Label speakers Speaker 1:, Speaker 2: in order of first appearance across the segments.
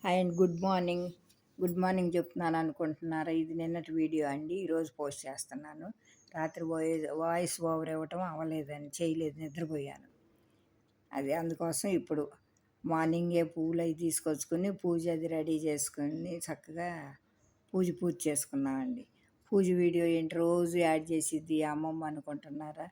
Speaker 1: Hi and good morning. Good morning చెప్తున్నాను అనుకుంటున్నారా? ఇది నిన్నటి వీడియో అండి. ఈరోజు పోస్ట్ చేస్తున్నాను. రాత్రి వాయిస్ ఓవర్ ఇవ్వటం అవ్వలేదని చేయలేదు, నిద్రపోయాను. అది అందుకోసం ఇప్పుడు మార్నింగే పూలు అవి తీసుకొచ్చుకొని పూజ అది రెడీ చేసుకొని చక్కగా పూజ చేసుకున్నామండి. పూజ వీడియో ఏంటి రోజు యాడ్ చేసిద్ది అమ్మమ్మ అనుకుంటున్నారా?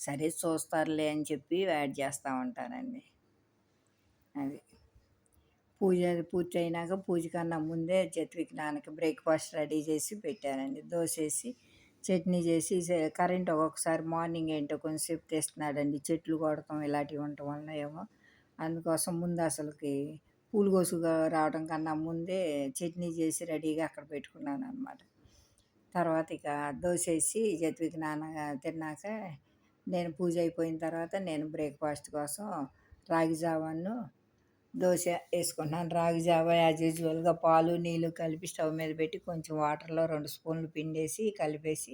Speaker 1: సరే చూస్తారులే అని చెప్పి యాడ్ చేస్తూ ఉంటానండి. అది పూజ పూర్తయినాక పూజ కన్నా ముందే చత్వికి నాన్నకి బ్రేక్ఫాస్ట్ రెడీ చేసి పెట్టానండి. దోశ వేసి చట్నీ చేసి కరెంట్ ఒక్కొక్కసారి మార్నింగ్ ఏంటో కొంచెంసేపు తెస్తున్నాడండి. చెట్లు కొడతాం ఇలాంటివి ఉండటం వలన ఏమో అందుకోసం ముందు అసలుకి పూలు కోసుకు రావడం కన్నా ముందే చట్నీ చేసి రెడీగా అక్కడ పెట్టుకున్నాను అనమాట. తర్వాత ఇక దోశ వేసి చత్వికి నాన్న తిన్నాక నేను పూజ అయిపోయిన తర్వాత నేను బ్రేక్ఫాస్ట్ కోసం రాగి జావాను దోశ వేసుకున్నాను. రాగి జావ యాజ్ యూజువల్గా పాలు నీళ్ళు కలిపి స్టవ్ మీద పెట్టి కొంచెం వాటర్లో 2 స్పూన్లు పిండేసి కలిపేసి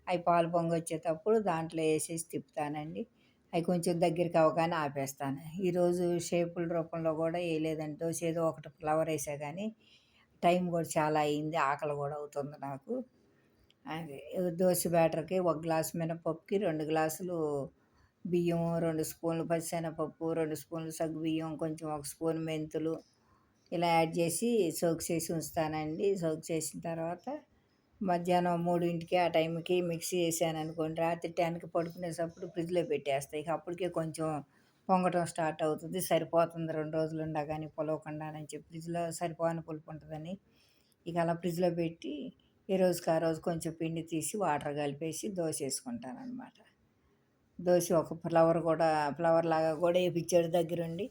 Speaker 1: అవి పాలు పొంగొచ్చేటప్పుడు దాంట్లో వేసేసి తిప్పుతానండి. అవి కొంచెం దగ్గరికి అవగానే ఆపేస్తాను. ఈరోజు షేపుల రూపంలో కూడా వేయలేదండి. దోశ ఏదో ఒకటి ఫ్లవర్ వేసా కానీ టైం కూడా చాలా అయింది, ఆకలి కూడా అవుతుంది నాకు. అది దోశ బ్యాటర్కి 1 గ్లాసు మినపప్పుకి 2 గ్లాసులు బియ్యం, 2 స్పూన్లు పచ్చిశనగపప్పు, 2 స్పూన్లు సగ్గుబియ్యం, కొంచెం 1 స్పూన్ మెంతులు ఇలా యాడ్ చేసి సోక్ చేసి ఉంచుతానండి. సోక్ చేసిన తర్వాత మధ్యాహ్నం 3కి ఆ టైంకి మిక్సీ వేసాను అనుకోండి, రాత్రి 10కి పడుకునేటప్పుడు ఫ్రిడ్జ్లో పెట్టేస్తాయి. ఇక అప్పటికే కొంచెం పొంగటం స్టార్ట్ అవుతుంది. సరిపోతుంది 2 రోజులు ఉండగానే పులవకుండా అని చెప్పి ఫ్రిడ్జ్లో సరిపోని పులుపు ఉంటుందని ఇక అలా ఫ్రిడ్జ్లో పెట్టి ఏ రోజుకి ఆ రోజు కొంచెం పిండి తీసి వాటర్ కలిపేసి దోశ వేసుకుంటాను అనమాట. దోశ ఒక ఫ్లవర్ లాగా కూడా వేయించాడు దగ్గరుండి.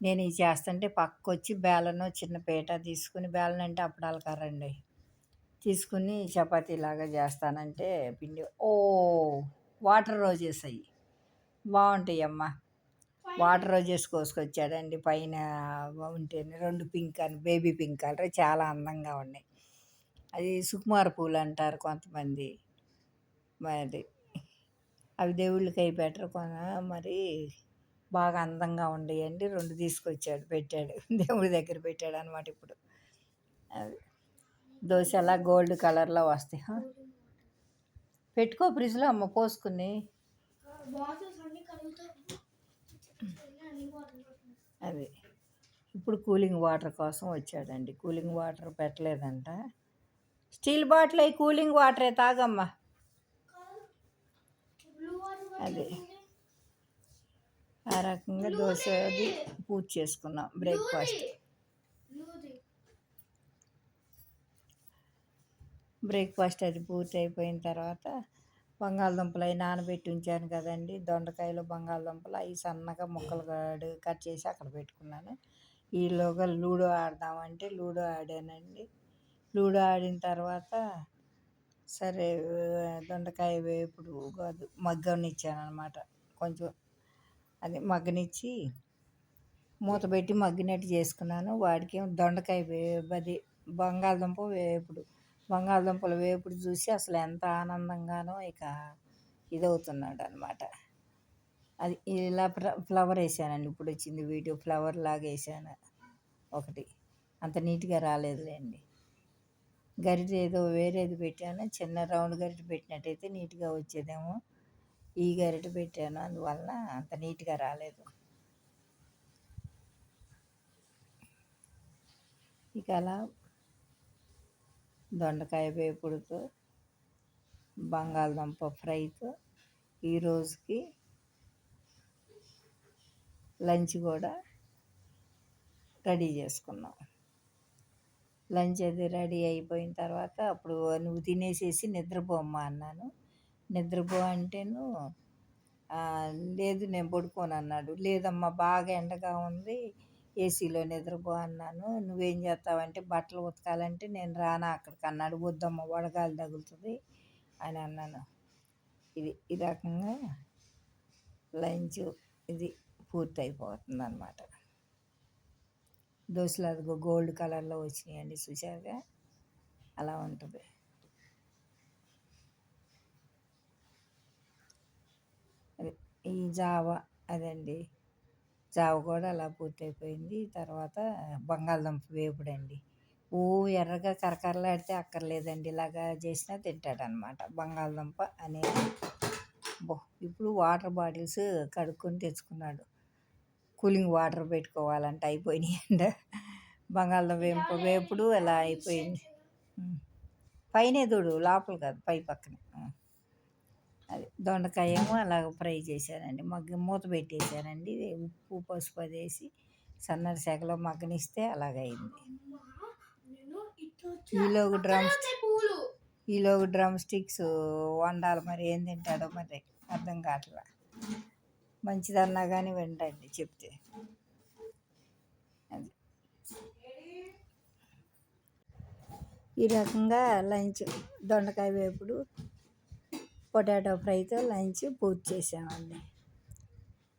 Speaker 1: నేను ఇది చేస్తుంటే పక్కకొచ్చి బేలను చిన్న పీట తీసుకుని, బేలన అంటే అప్పడాల కర్రండి, తీసుకుని చపాతీలాగా చేస్తానంటే పిండి వాటర్ రోజెస్ అవి బాగుంటాయి అమ్మ. వాటర్ రోజెస్ కోసుకొచ్చాడండి. పైన ఉంటే 2 పింక్ అని బేబీ పింక్ కలర్ చాలా అందంగా ఉన్నాయి. అది సుకుమార పూలు అంటారు కొంతమంది. మరి అవి దేవుళ్ళకి అవి బెటర్ మరి బాగా అందంగా ఉండేయండి. 2 తీసుకొచ్చాడు, పెట్టాడు దేవుడి దగ్గర పెట్టాడు అనమాట. ఇప్పుడు అది దోశ అలా గోల్డ్ కలర్లో వస్తాయి. పెట్టుకో ఫ్రిడ్జ్లో అమ్మ పోసుకుని. అది ఇప్పుడు కూలింగ్ వాటర్ కోసం వచ్చాడండి. కూలింగ్ వాటర్ పెట్టలేదంట. స్టీల్ బాటిల్ అవి కూలింగ్ వాటరే తాగమ్మా. అదే ఆ రకంగా దోశ అది పూజ చేసుకున్నాం. బ్రేక్ఫాస్ట్ అది పూర్తి అయిపోయిన తర్వాత బంగాళదుంపలు అవి నానబెట్టి ఉంచాను కదండి. దొండకాయలు బంగాళదుంపలు అవి సన్నగా ముక్కలు కట్ చేసి అక్కడ పెట్టుకున్నాను. ఈలోగా లూడో ఆడదామంటే లూడో ఆడానండి. లూడో ఆడిన తర్వాత సరే దొండకాయ వేపుడు కాదు మగ్గనిచ్చాను అనమాట. కొంచెం అది మగ్గనిచ్చి మూత పెట్టి మగ్గినట్టు చేసుకున్నాను. వాడికి దొండకాయ అది బంగాళదుంపల వేపుడు చూసి అసలు ఎంత ఆనందంగానో ఇక ఇదవుతున్నాడు అనమాట. అది ఇలా ఫ్లవర్ వేసానండి. ఇప్పుడు వచ్చింది వీడియో, ఫ్లవర్ లాగా వేసాను ఒకటి. అంత నీట్గా రాలేదులేండి. గరిటె ఏదో వేరేది పెట్టాను, చిన్న రౌండ్ గరిటె పెట్టినట్టయితే నీట్గా వచ్చేదేమో. ఈ గరిటె పెట్టాను, అందువలన అంత నీట్గా రాలేదు. ఇక అలా దొండకాయ వేపుడుతో బంగాళదుంప ఫ్రైతో ఈరోజుకి లంచ్ కూడా రెడీ చేసుకున్నాం. లంచ్ అది రెడీ అయిపోయిన తర్వాత అప్పుడు నువ్వు తినేసేసి నిద్రపోమ్మా అన్నాను. నిద్రపో అంటేను లేదు నేను పడుకోను అన్నాడు. లేదమ్మా బాగా ఎండగా ఉంది, ఏసీలో నిద్రపో అన్నాను. నువ్వేం చేస్తావంటే బట్టలు ఉతకాలంటే నేను రానా అక్కడికి అన్నాడు. వద్దమ్మ వడగాలి తగులుతుంది అని అన్నాను. ఈ రకంగా లంచ్ ఇది పూర్తి అయిపోతుంది అన్నమాట. దోశలు అదిగో గోల్డ్ కలర్లో వచ్చినాయండి, చూసారుగా అలా ఉంటుంది. అది ఈ జావ అదండి జావ కూడా అలా పూర్తయిపోయింది. తర్వాత బంగాళదుంప వేపుడండి. ఎర్రగా కరకరలాడితే అక్కర్లేదండి. ఇలాగా చేసినా తింటాడనమాట. బంగాళదుంప అనేది ఇప్పుడు వాటర్ బాటిల్స్ కడుక్కొని తెచ్చుకున్నాడు. కూలింగ్ వాటర్ పెట్టుకోవాలంట, అయిపోయినాయంట. బంగాళదుంప వేపుడు అలా అయిపోయింది. పైనే దూడు, లోపల కాదు, పై పక్కన. అది దొండకాయ ఏమో అలాగ ఫ్రై చేశానండి. మూత పెట్టేశానండి. ఉప్పు పసుపు అది వేసి సన్నటి సెగలో మగ్గనిస్తే అలాగైంది. ఈలోగు డ్రమ్ స్టిక్స్ వండాలి. మరి ఏం తింటాడో మరి అర్థం కావట్లా. మంచిదన్నా కానీ వింటండి చెప్తే. అది ఈ రకంగా లంచ్ దొండకాయ వేపుడు పొటాటో ఫ్రైతో లంచ్ పూర్తి చేసామండి.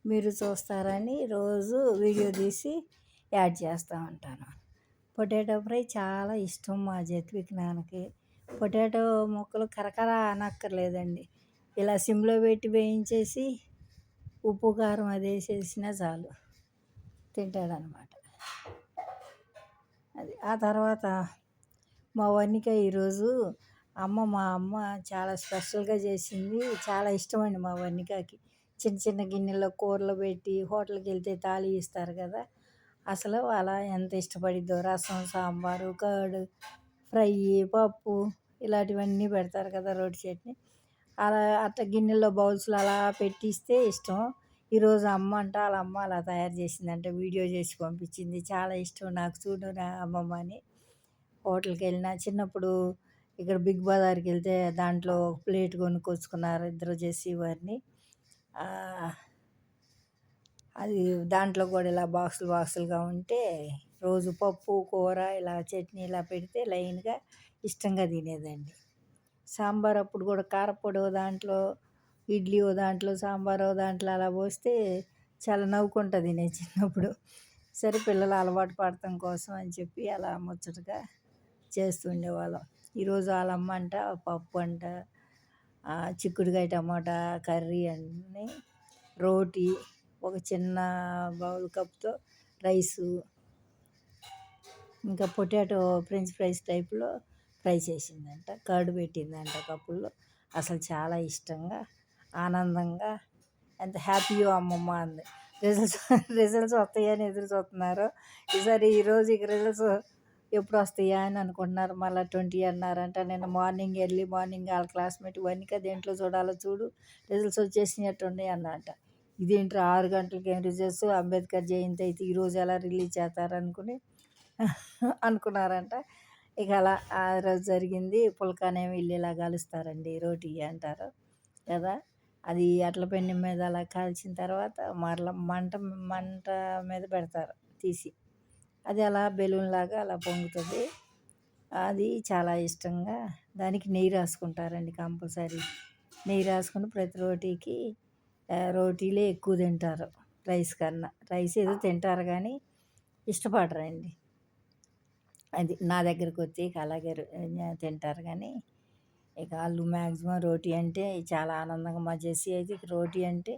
Speaker 1: మీరు చూస్తారని రోజు వీడియో తీసి యాడ్ చేస్తూ ఉంటాను. పొటాటో ఫ్రై చాలా ఇష్టం మా జత్విక్ నాన్నకి. పొటాటో ముక్కలు కరకర అనక్కర్లేదండి. ఇలా సిమ్లో పెట్టి వేయించేసి ఉప్పు కారం అది వేసేసినా చాలు, తింటాడనమాట. అది ఆ తర్వాత మా వన్నిక ఈరోజు మా అమ్మ చాలా స్పెషల్గా చేసింది. చాలా ఇష్టమండి మా వన్నికకి. చిన్న చిన్న గిన్నెలో కూరలు పెట్టి హోటల్కి వెళ్తే తాళి ఇస్తారు కదా, అసలు అలా ఎంత ఇష్టపడిద్దో. రసం, సాంబారు, కర్డ్, ఫ్రై, పప్పు ఇలాంటివన్నీ పెడతారు కదా, రోటి చట్నీ, అలా అట్లా గిన్నెలో బౌల్స్లో అలా పెట్టిస్తే ఇష్టం. ఈరోజు వాళ్ళ అమ్మ అలా తయారు చేసిందంటే వీడియో చేసి పంపించింది. చాలా ఇష్టం నాకు, చూడు నా అమ్మమ్మ అని. హోటల్కి వెళ్ళినా చిన్నప్పుడు ఇక్కడ బిగ్ బజార్కి వెళ్తే దాంట్లో ప్లేట్ కొనుక్కొచ్చుకున్నారు ఇద్దరు చేసి వారిని. అది దాంట్లో కూడా ఇలా బాక్సులుగా ఉంటే రోజు పప్పు కూర ఇలా చట్నీ ఇలా పెడితే లైన్గా ఇష్టంగా తినేదండి. సాంబార్ అప్పుడు కూడా కారపొడి దాంట్లో, ఇడ్లీ దాంట్లో, సాంబార్ దాంట్లో అలా పోస్తే చాలా నవ్వుకుంటా తినే చిన్నప్పుడు. సరే పిల్లలు అలవాటు పడటం కోసం అని చెప్పి అలా ముచ్చటగా చేస్తుండేవాళ్ళం. ఈరోజు వాళ్ళమ్మ అంట పప్పు అంట, చిక్కుడుకాయ టమాటా కర్రీ అన్నీ, రోటీ, ఒక చిన్న బౌల్ కప్తో రైసు, ఇంకా పొటాటో ఫ్రెంచ్ ఫ్రైస్ టైప్లో ఫ్రై చేసిందంట, కర్డ్ పెట్టిందంట కప్పుల్లో. అసలు చాలా ఇష్టంగా ఆనందంగా ఎంత హ్యాపీయో అమ్మమ్మ అంది. రిజల్ట్స్ వస్తాయని ఎదురు చూస్తున్నారు. ఈరోజు ఇక రిజల్ట్స్ ఎప్పుడు వస్తాయా అని అనుకుంటున్నారు. మళ్ళీ 20 అన్నారంట. నిన్న ఎర్లీ మార్నింగ్ వాళ్ళ క్లాస్మేట్ వన్నిక దేంట్లో చూడాలో చూడు, రిజల్ట్స్ వచ్చేసినట్టున్నాయి అన్నట. ఇదేంటి 6 గంటలకి ఏం రిజల్ట్స్, అంబేద్కర్ జయంతి అయితే ఈరోజు ఎలా రిలీజ్ చేస్తారనుకుని అనుకున్నారంట. ఇక అలా ఆ రోజు జరిగింది. పుల్కానేమో వీళ్ళు ఇలా కలుస్తారండి, రోటీ అంటారు కదా. అది అట్ల పెనం మీద అలా కాల్చిన తర్వాత మరలా మంట మీద పెడతారు తీసి, అది అలా బెలూన్ లాగా అలా పొంగుతుంది. అది చాలా ఇష్టంగా దానికి నెయ్యి రాసుకుంటారండి కంపల్సరీ. నెయ్యి రాసుకుని ప్రతి రోటీకి రోటీలే ఎక్కువ తింటారు రైస్ కన్నా. రైస్ ఏదో తింటారు కానీ ఇష్టపడరండి. అది నా దగ్గరికి వచ్చి ఇక అలాగే తింటారు. కానీ ఇక వాళ్ళు మ్యాక్సిమం రోటీ అంటే చాలా ఆనందంగా, మా జెస్సీ అయితే రోటీ అంటే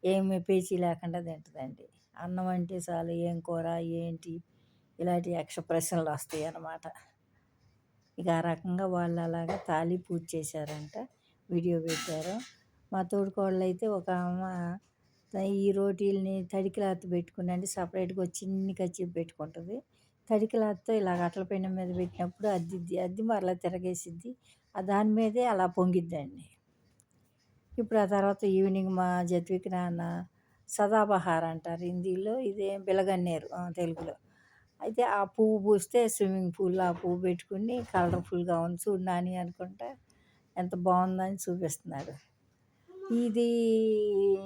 Speaker 1: ఏమి పేచీ లేకుండా తింటుందండి. అన్నం అంటే చాలు ఏం కూర ఏంటి ఇలాంటి ప్రశ్నలు వస్తాయి అన్నమాట. ఇక ఆ రకంగా వాళ్ళు అలాగా తాళి పూజ చేశారంట, వీడియో పెట్టారు. మా తోడుకోళ్ళు అయితే ఒక అమ్మ ఈ రోటీలని తడి క్లాత్ పెట్టుకుని సపరేట్గా చిన్ని కచ్చి పెట్టుకుంటుంది. తడి క్లాత్తో ఇలాగ అట్ల పెనం మీద పెట్టినప్పుడు అద్ది మరలా తిరగేసిద్ది, దాని మీదే అలా పొంగిద్దండి. ఇప్పుడు ఆ తర్వాత ఈవినింగ్ మా జత్విక్ నాన్న సదాబహార్ అంటారు హిందీలో, ఇదే బిలగన్నేరు తెలుగులో. అయితే ఆ పువ్వు పూస్తే స్విమ్మింగ్ పూల్లో ఆ పువ్వు పెట్టుకుని కలర్ఫుల్గా ఉంది చూడు నాని అనుకుంటా, ఎంత బాగుందని చూపిస్తున్నాడు. ఇది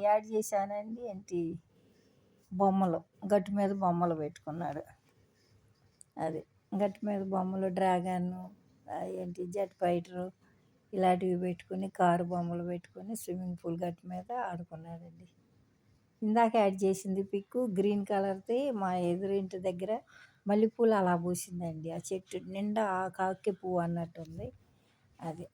Speaker 1: యాడ్ చేశానండి బొమ్మలు, గట్టు మీద బొమ్మలు పెట్టుకున్నాడు. అది గట్టు మీద బొమ్మలు, డ్రాగన్, జెట్ ఫైటరు ఇలాంటివి పెట్టుకుని, కారు బొమ్మలు పెట్టుకుని స్విమ్మింగ్ పూల్ గట్టు మీద ఆడుకున్నాడండి. ఇందాక యాడ్ చేసింది పిక్కు గ్రీన్ కలర్ది. మా ఎదురింటి దగ్గర మల్లెపూలు అలా పూసిందండి. ఆ చెట్టు నిండా ఆ కాకే పువ్వు అన్నట్టుంది. అది